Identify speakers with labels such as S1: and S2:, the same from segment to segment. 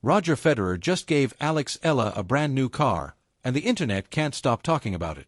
S1: Roger Federer just gave Eala a brand new car, and the internet can't stop talking about it.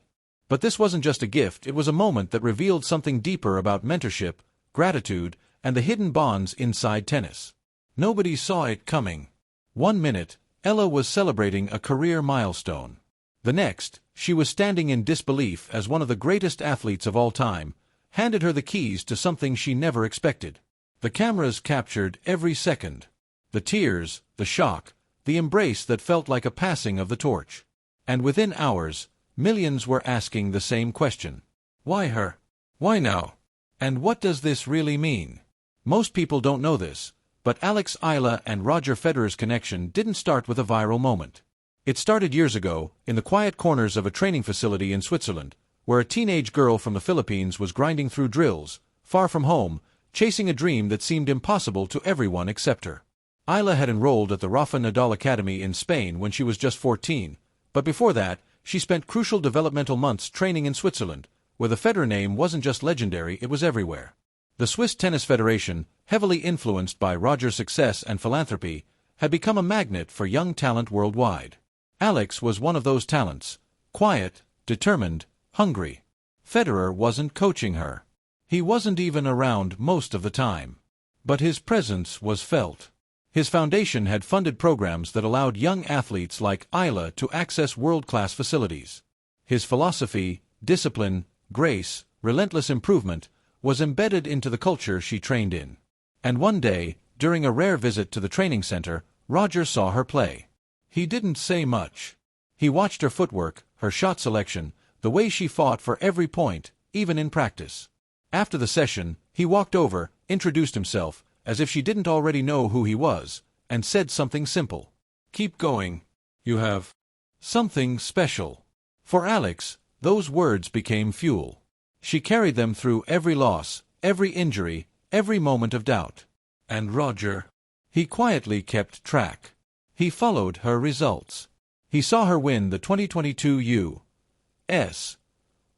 S1: But this wasn't just a gift, it was a moment that revealed something deeper about mentorship, gratitude, and the hidden bonds inside tennis. Nobody saw it coming. One minute, Eala was celebrating a career milestone. The next, she was standing in disbelief as one of the greatest athletes of all time handed her the keys to something she never expected. The cameras captured every second. The tears, the shock, the embrace that felt like a passing of the torch. And within hours, millions were asking the same question. Why her? Why now? And what does this really mean? Most people don't know this, but Eala and Roger Federer's connection didn't start with a viral moment. It started years ago, in the quiet corners of a training facility in Switzerland, where a teenage girl from the Philippines was grinding through drills, far from home, chasing a dream that seemed impossible to everyone except her. Eala had enrolled at the Rafa Nadal Academy in Spain when she was just 14, but before that, she spent crucial developmental months training in Switzerland, where the Federer name wasn't just legendary, it was everywhere. The Swiss Tennis Federation, heavily influenced by Roger's success and philanthropy, had become a magnet for young talent worldwide. Alex was one of those talents, quiet, determined, hungry. Federer wasn't coaching her. He wasn't even around most of the time. But his presence was felt. His foundation had funded programs that allowed young athletes like Eala to access world-class facilities. His philosophy, discipline, grace, relentless improvement, was embedded into the culture she trained in. And one day, during a rare visit to the training center, Roger saw her play. He didn't say much. He watched her footwork, her shot selection, the way she fought for every point, even in practice. After the session, he walked over, introduced himself, as if she didn't already know who he was, and said something simple. "Keep going. You have something special." For Alex, those words became fuel. She carried them through every loss, every injury, every moment of doubt. And Roger? He quietly kept track. He followed her results. He saw her win the 2022 U.S.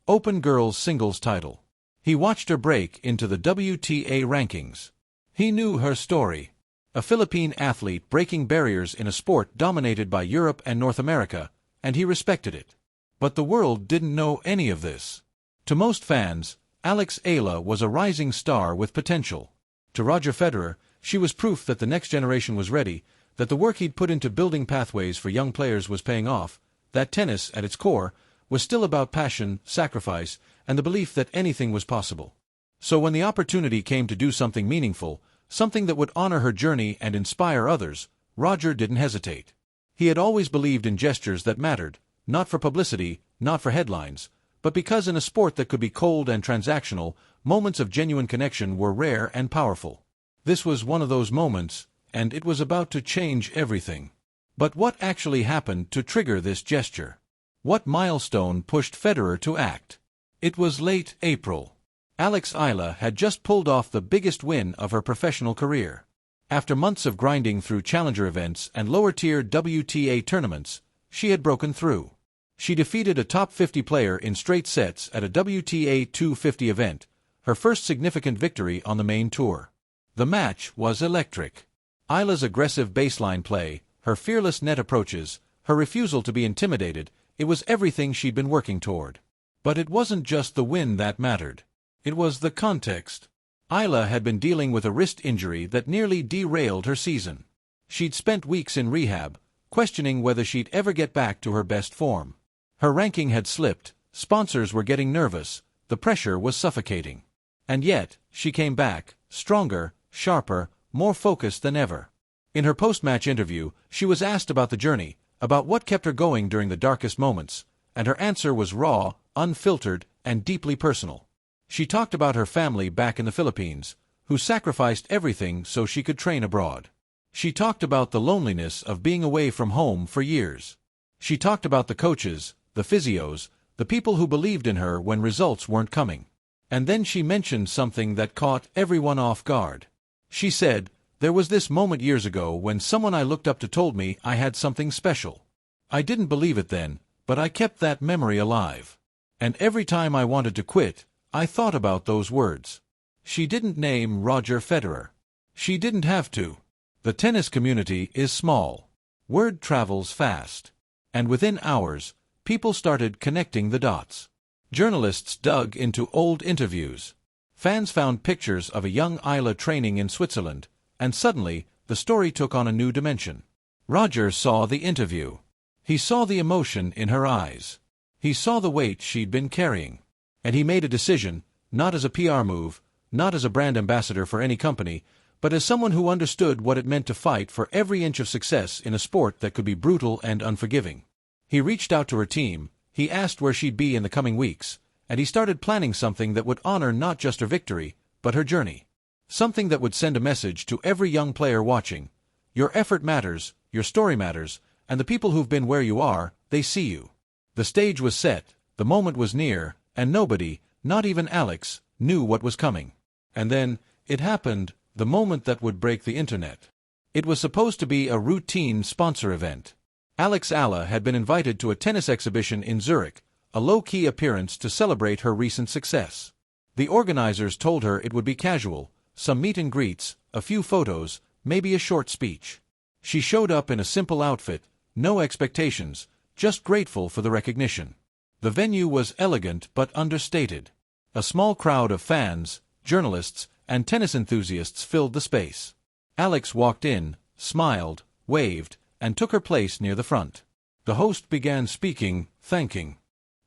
S1: Open Girls Singles title. He watched her break into the WTA rankings. He knew her story. A Philippine athlete breaking barriers in a sport dominated by Europe and North America, and he respected it. But the world didn't know any of this. To most fans, Eala was a rising star with potential. To Roger Federer, she was proof that the next generation was ready, that the work he'd put into building pathways for young players was paying off, that tennis, at its core, was still about passion, sacrifice, and the belief that anything was possible. So when the opportunity came to do something meaningful, something that would honor her journey and inspire others, Roger didn't hesitate. He had always believed in gestures that mattered, not for publicity, not for headlines, but because in a sport that could be cold and transactional, moments of genuine connection were rare and powerful. This was one of those moments, and it was about to change everything. But what actually happened to trigger this gesture? What milestone pushed Federer to act? It was late April. Eala had just pulled off the biggest win of her professional career. After months of grinding through challenger events and lower-tier WTA tournaments, she had broken through. She defeated a top 50 player in straight sets at a WTA 250 event, her first significant victory on the main tour. The match was electric. Eala's aggressive baseline play, her fearless net approaches, her refusal to be intimidated, it was everything she'd been working toward. But it wasn't just the win that mattered. It was the context. Eala had been dealing with a wrist injury that nearly derailed her season. She'd spent weeks in rehab, questioning whether she'd ever get back to her best form. Her ranking had slipped, sponsors were getting nervous, the pressure was suffocating. And yet, she came back, stronger, sharper, more focused than ever. In her post-match interview, she was asked about the journey, about what kept her going during the darkest moments, and her answer was raw, unfiltered, and deeply personal. She talked about her family back in the Philippines, who sacrificed everything so she could train abroad. She talked about the loneliness of being away from home for years. She talked about the coaches, the physios, the people who believed in her when results weren't coming. And then she mentioned something that caught everyone off guard. She said, "There was this moment years ago when someone I looked up to told me I had something special. I didn't believe it then, but I kept that memory alive. And every time I wanted to quit, I thought about those words." She didn't name Roger Federer. She didn't have to. The tennis community is small. Word travels fast. And within hours, people started connecting the dots. Journalists dug into old interviews. Fans found pictures of a young Eala training in Switzerland, and suddenly, the story took on a new dimension. Roger saw the interview. He saw the emotion in her eyes. He saw the weight she'd been carrying. And he made a decision, not as a PR move, not as a brand ambassador for any company, but as someone who understood what it meant to fight for every inch of success in a sport that could be brutal and unforgiving. He reached out to her team, he asked where she'd be in the coming weeks, and he started planning something that would honor not just her victory, but her journey. Something that would send a message to every young player watching. Your effort matters, your story matters, and the people who've been where you are, they see you. The stage was set, the moment was near, and nobody, not even Alex, knew what was coming. And then, it happened, the moment that would break the internet. It was supposed to be a routine sponsor event. Eala had been invited to a tennis exhibition in Zurich, a low-key appearance to celebrate her recent success. The organizers told her it would be casual, some meet and greets, a few photos, maybe a short speech. She showed up in a simple outfit, no expectations, just grateful for the recognition. The venue was elegant but understated. A small crowd of fans, journalists, and tennis enthusiasts filled the space. Alex walked in, smiled, waved, and took her place near the front. The host began speaking, thanking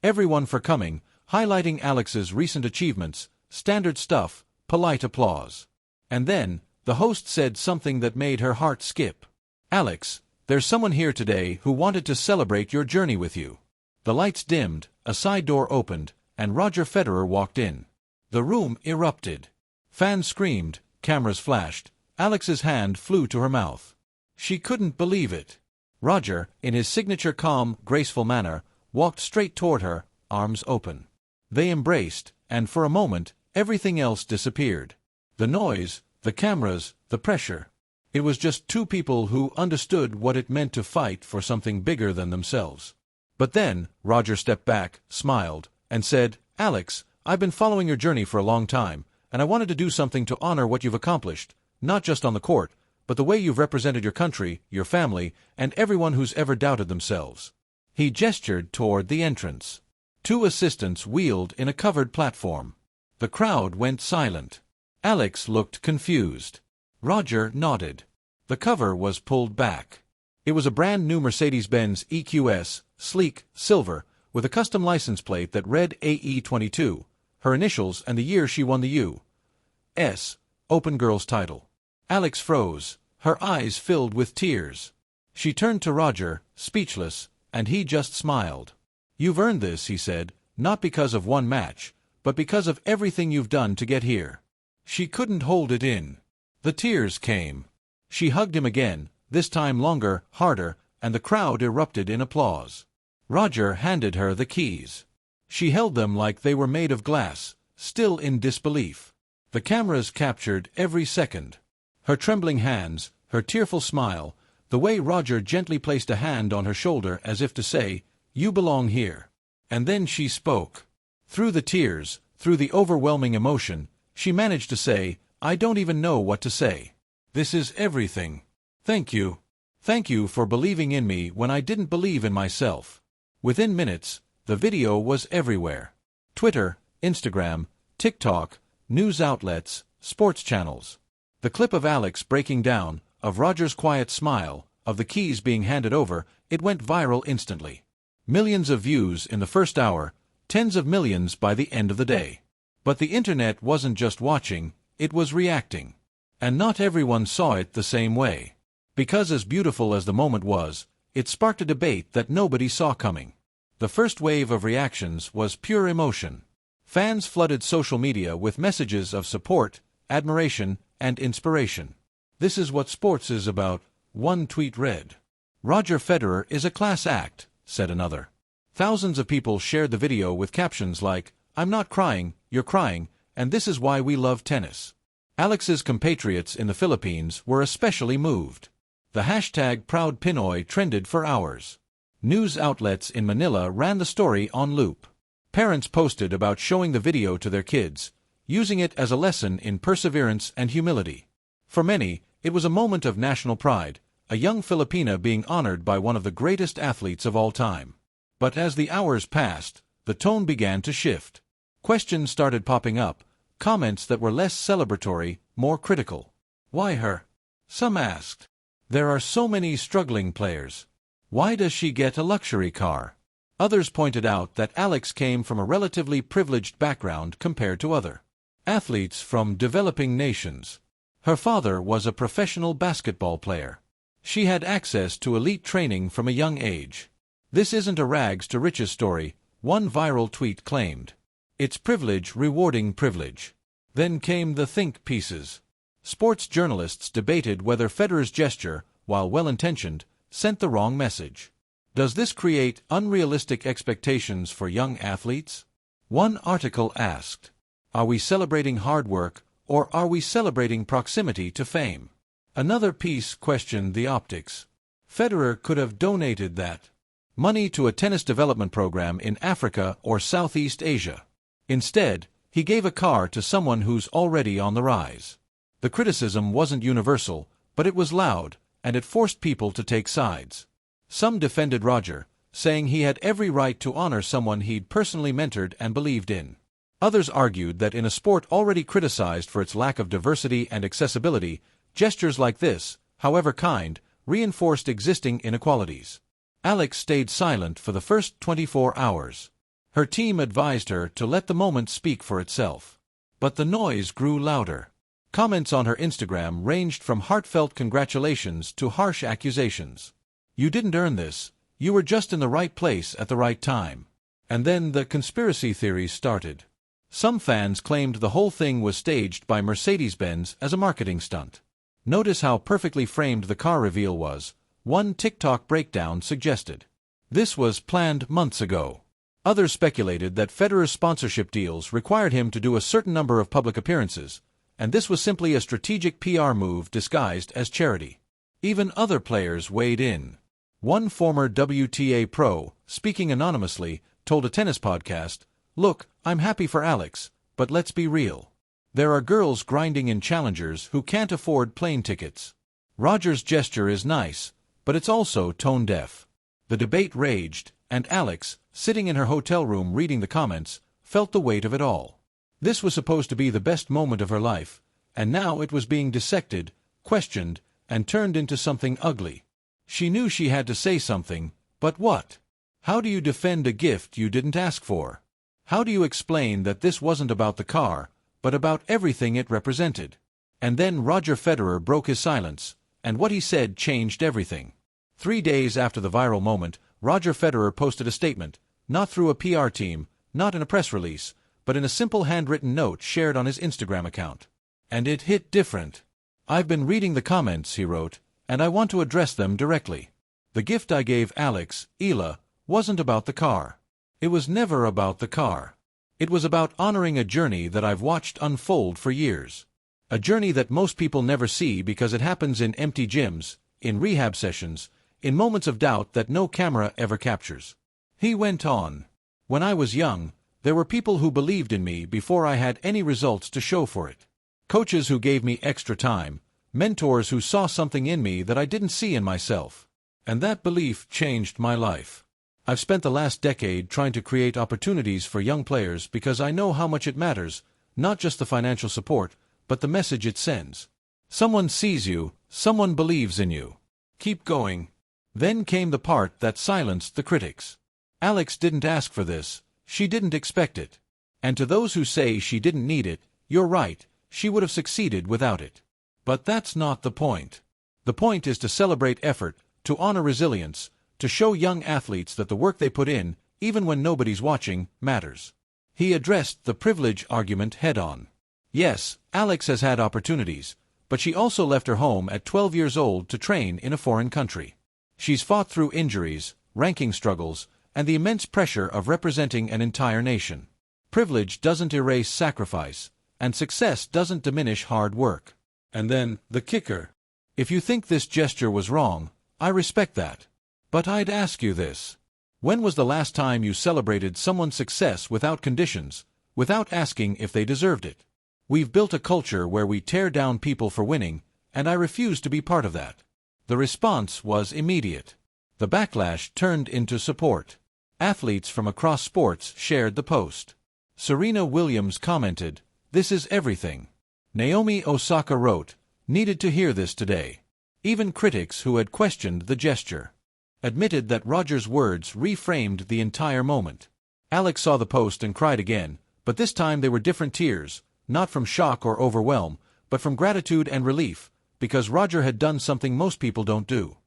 S1: everyone for coming, highlighting Alex's recent achievements, standard stuff, polite applause. And then, the host said something that made her heart skip. "Alex, there's someone here today who wanted to celebrate your journey with you." The lights dimmed, a side door opened, and Roger Federer walked in. The room erupted. Fans screamed, cameras flashed, Alex's hand flew to her mouth. She couldn't believe it. Roger, in his signature calm, graceful manner, walked straight toward her, arms open. They embraced, and for a moment, everything else disappeared. The noise, the cameras, the pressure. It was just two people who understood what it meant to fight for something bigger than themselves. But then, Roger stepped back, smiled, and said, "Alex, I've been following your journey for a long time, and I wanted to do something to honor what you've accomplished, not just on the court, but the way you've represented your country, your family, and everyone who's ever doubted themselves." He gestured toward the entrance. Two assistants wheeled in a covered platform. The crowd went silent. Alex looked confused. Roger nodded. The cover was pulled back. It was a brand new Mercedes-Benz EQS, sleek, silver, with a custom license plate that read AE22, her initials and the year she won the U.S. Open girls title. Alex froze, her eyes filled with tears. She turned to Roger, speechless, and he just smiled. "You've earned this," he said, "not because of one match, but because of everything you've done to get here." She couldn't hold it in. The tears came. She hugged him again, this time longer, harder, and the crowd erupted in applause. Roger handed her the keys. She held them like they were made of glass, still in disbelief. The cameras captured every second. Her trembling hands, her tearful smile, the way Roger gently placed a hand on her shoulder as if to say, "You belong here." And then she spoke. Through the tears, through the overwhelming emotion, she managed to say, "I don't even know what to say. This is everything. Thank you. Thank you for believing in me when I didn't believe in myself." Within minutes, the video was everywhere. Twitter, Instagram, TikTok, news outlets, sports channels. The clip of Alex breaking down, of Roger's quiet smile, of the keys being handed over, it went viral instantly. Millions of views in the first hour, tens of millions by the end of the day. But the internet wasn't just watching, it was reacting. And not everyone saw it the same way. Because as beautiful as the moment was, it sparked a debate that nobody saw coming. The first wave of reactions was pure emotion. Fans flooded social media with messages of support, admiration, and inspiration. "This is what sports is about," one tweet read. "Roger Federer is a class act," said another. Thousands of people shared the video with captions like, "I'm not crying, you're crying, and this is why we love tennis." Alex's compatriots in the Philippines were especially moved. The hashtag Proud Pinoy trended for hours. News outlets in Manila ran the story on loop. Parents posted about showing the video to their kids, using it as a lesson in perseverance and humility. For many, it was a moment of national pride, a young Filipina being honored by one of the greatest athletes of all time. But as the hours passed, the tone began to shift. Questions started popping up, comments that were less celebratory, more critical. Why her? Some asked. There are so many struggling players. Why does she get a luxury car? Others pointed out that Alex came from a relatively privileged background compared to other athletes from developing nations. Her father was a professional basketball player. She had access to elite training from a young age. This isn't a rags to riches story, one viral tweet claimed. It's privilege rewarding privilege. Then came the think pieces. Sports journalists debated whether Federer's gesture, while well-intentioned, sent the wrong message. Does this create unrealistic expectations for young athletes? One article asked, are we celebrating hard work, or are we celebrating proximity to fame? Another piece questioned the optics. Federer could have donated that money to a tennis development program in Africa or Southeast Asia. Instead, he gave a car to someone who's already on the rise. The criticism wasn't universal, but it was loud, and it forced people to take sides. Some defended Roger, saying he had every right to honor someone he'd personally mentored and believed in. Others argued that in a sport already criticized for its lack of diversity and accessibility, gestures like this, however kind, reinforced existing inequalities. Alex stayed silent for the first 24 hours. Her team advised her to let the moment speak for itself. But the noise grew louder. Comments on her Instagram ranged from heartfelt congratulations to harsh accusations. You didn't earn this. You were just in the right place at the right time. And then the conspiracy theories started. Some fans claimed the whole thing was staged by Mercedes-Benz as a marketing stunt. Notice how perfectly framed the car reveal was, one TikTok breakdown suggested. This was planned months ago. Others speculated that Federer's sponsorship deals required him to do a certain number of public appearances, and this was simply a strategic PR move disguised as charity. Even other players weighed in. One former WTA pro, speaking anonymously, told a tennis podcast, "Look, I'm happy for Alex, but let's be real. There are girls grinding in challengers who can't afford plane tickets. Roger's gesture is nice, but it's also tone-deaf." The debate raged, and Alex, sitting in her hotel room reading the comments, felt the weight of it all. This was supposed to be the best moment of her life, and now it was being dissected, questioned, and turned into something ugly. She knew she had to say something, but what? How do you defend a gift you didn't ask for? How do you explain that this wasn't about the car, but about everything it represented? And then Roger Federer broke his silence, and what he said changed everything. 3 days after the viral moment, Roger Federer posted a statement, not through a PR team, not in a press release, but in a simple handwritten note shared on his Instagram account. And it hit different. "I've been reading the comments," he wrote, "and I want to address them directly. The gift I gave Alex, Eala, wasn't about the car. It was never about the car. It was about honoring a journey that I've watched unfold for years. A journey that most people never see because it happens in empty gyms, in rehab sessions, in moments of doubt that no camera ever captures." He went on, "When I was young, there were people who believed in me before I had any results to show for it. Coaches who gave me extra time, mentors who saw something in me that I didn't see in myself. And that belief changed my life. I've spent the last decade trying to create opportunities for young players because I know how much it matters, not just the financial support, but the message it sends. Someone sees you, someone believes in you. Keep going." Then came the part that silenced the critics. Alex didn't ask for this, she didn't expect it. And to those who say she didn't need it, you're right, she would have succeeded without it. But that's not the point. The point is to celebrate effort, to honor resilience, to show young athletes that the work they put in, even when nobody's watching, matters. He addressed the privilege argument head-on. Yes, Alex has had opportunities, but she also left her home at 12 years old to train in a foreign country. She's fought through injuries, ranking struggles, and the immense pressure of representing an entire nation. Privilege doesn't erase sacrifice, and success doesn't diminish hard work. And then, the kicker. If you think this gesture was wrong, I respect that. But I'd ask you this. When was the last time you celebrated someone's success without conditions, without asking if they deserved it? We've built a culture where we tear down people for winning, and I refuse to be part of that. The response was immediate. The backlash turned into support. Athletes from across sports shared the post. Serena Williams commented, "This is everything." Naomi Osaka wrote, "Needed to hear this today." Even critics who had questioned the gesture admitted that Roger's words reframed the entire moment. Alex saw the post and cried again, but this time they were different tears, not from shock or overwhelm, but from gratitude and relief, because Roger had done something most people don't do.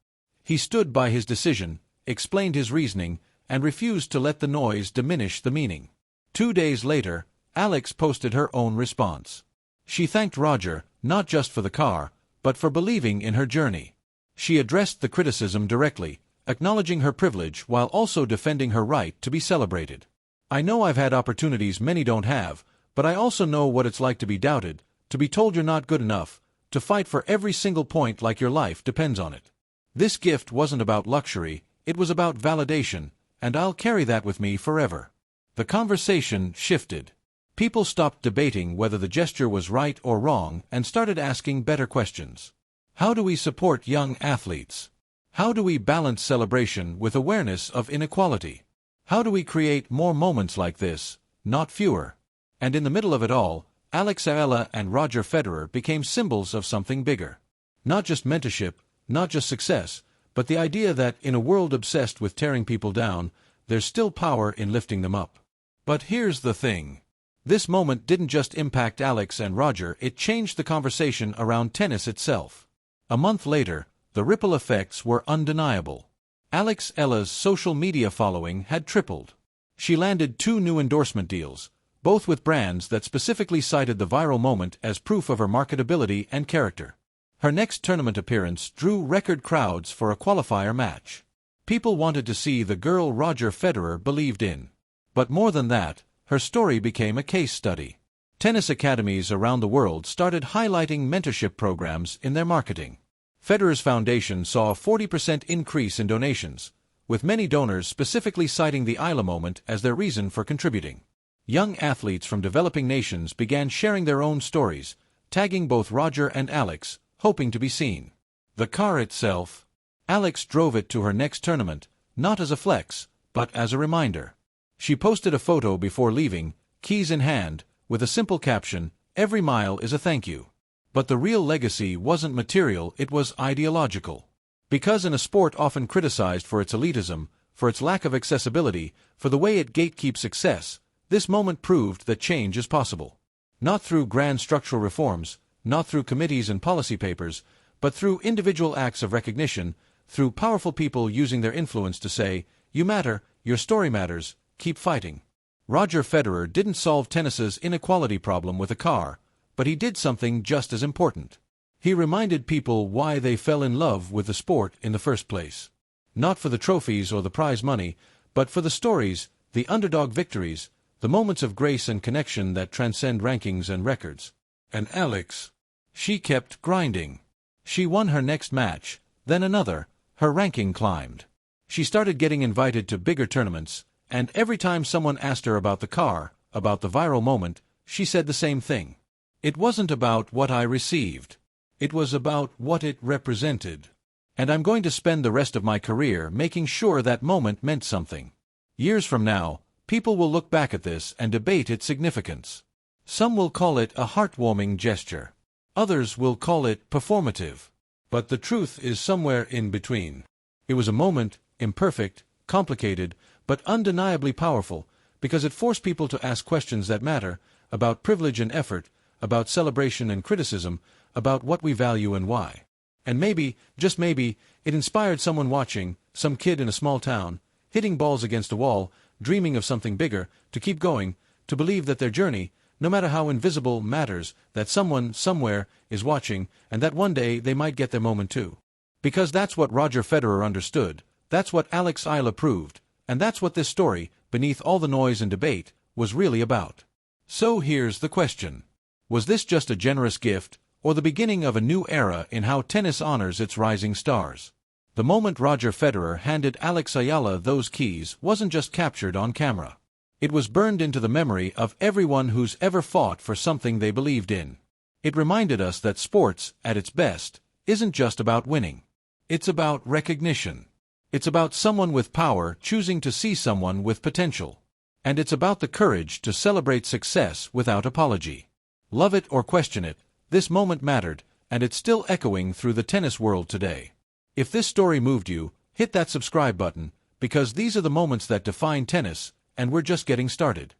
S1: He stood by his decision, explained his reasoning, and refused to let the noise diminish the meaning. 2 days later, Alex posted her own response. She thanked Roger, not just for the car, but for believing in her journey. She addressed the criticism directly, acknowledging her privilege while also defending her right to be celebrated. "I know I've had opportunities many don't have, but I also know what it's like to be doubted, to be told you're not good enough, to fight for every single point like your life depends on it. This gift wasn't about luxury, it was about validation, and I'll carry that with me forever." The conversation shifted. People stopped debating whether the gesture was right or wrong and started asking better questions. How do we support young athletes? How do we balance celebration with awareness of inequality? How do we create more moments like this, not fewer? And in the middle of it all, Eala and Roger Federer became symbols of something bigger. Not just mentorship, not just success, but the idea that in a world obsessed with tearing people down, there's still power in lifting them up. But here's the thing. This moment didn't just impact Alex and Roger, it changed the conversation around tennis itself. A month later, the ripple effects were undeniable. Eala's social media following had tripled. She landed 2 new endorsement deals, both with brands that specifically cited the viral moment as proof of her marketability and character. Her next tournament appearance drew record crowds for a qualifier match. People wanted to see the girl Roger Federer believed in. But more than that, her story became a case study. Tennis academies around the world started highlighting mentorship programs in their marketing. Federer's foundation saw a 40% increase in donations, with many donors specifically citing the Eala moment as their reason for contributing. Young athletes from developing nations began sharing their own stories, tagging both Roger and Alex, hoping to be seen. The car itself, Alex drove it to her next tournament, not as a flex, but as a reminder. She posted a photo before leaving, keys in hand, with a simple caption, "Every mile is a thank you." But the real legacy wasn't material, it was ideological. Because in a sport often criticized for its elitism, for its lack of accessibility, for the way it gatekeeps success, this moment proved that change is possible. Not through grand structural reforms, not through committees and policy papers, but through individual acts of recognition, through powerful people using their influence to say, "You matter, your story matters, keep fighting." Roger Federer didn't solve tennis's inequality problem with a car, but he did something just as important. He reminded people why they fell in love with the sport in the first place. Not for the trophies or the prize money, but for the stories, the underdog victories, the moments of grace and connection that transcend rankings and records. And Alex, she kept grinding. She won her next match, then another, her ranking climbed. She started getting invited to bigger tournaments, and every time someone asked her about the car, about the viral moment, she said the same thing. "It wasn't about what I received. It was about what it represented. And I'm going to spend the rest of my career making sure that moment meant something." Years from now, people will look back at this and debate its significance. Some will call it a heartwarming gesture. Others will call it performative. But the truth is somewhere in between. It was a moment, imperfect, complicated, but undeniably powerful, because it forced people to ask questions that matter, about privilege and effort, about celebration and criticism, about what we value and why. And maybe, just maybe, it inspired someone watching, some kid in a small town, hitting balls against a wall, dreaming of something bigger, to keep going, to believe that their journey, no matter how invisible, matters, that someone, somewhere, is watching, and that one day they might get their moment too. Because that's what Roger Federer understood, that's what Eala proved, and that's what this story, beneath all the noise and debate, was really about. So here's the question. Was this just a generous gift, or the beginning of a new era in how tennis honors its rising stars? The moment Roger Federer handed Eala those keys wasn't just captured on camera. It was burned into the memory of everyone who's ever fought for something they believed in. It reminded us that sports, at its best, isn't just about winning. It's about recognition. It's about someone with power choosing to see someone with potential. And it's about the courage to celebrate success without apology. Love it or question it, this moment mattered, and it's still echoing through the tennis world today. If this story moved you, hit that subscribe button, because these are the moments that define tennis, and we're just getting started.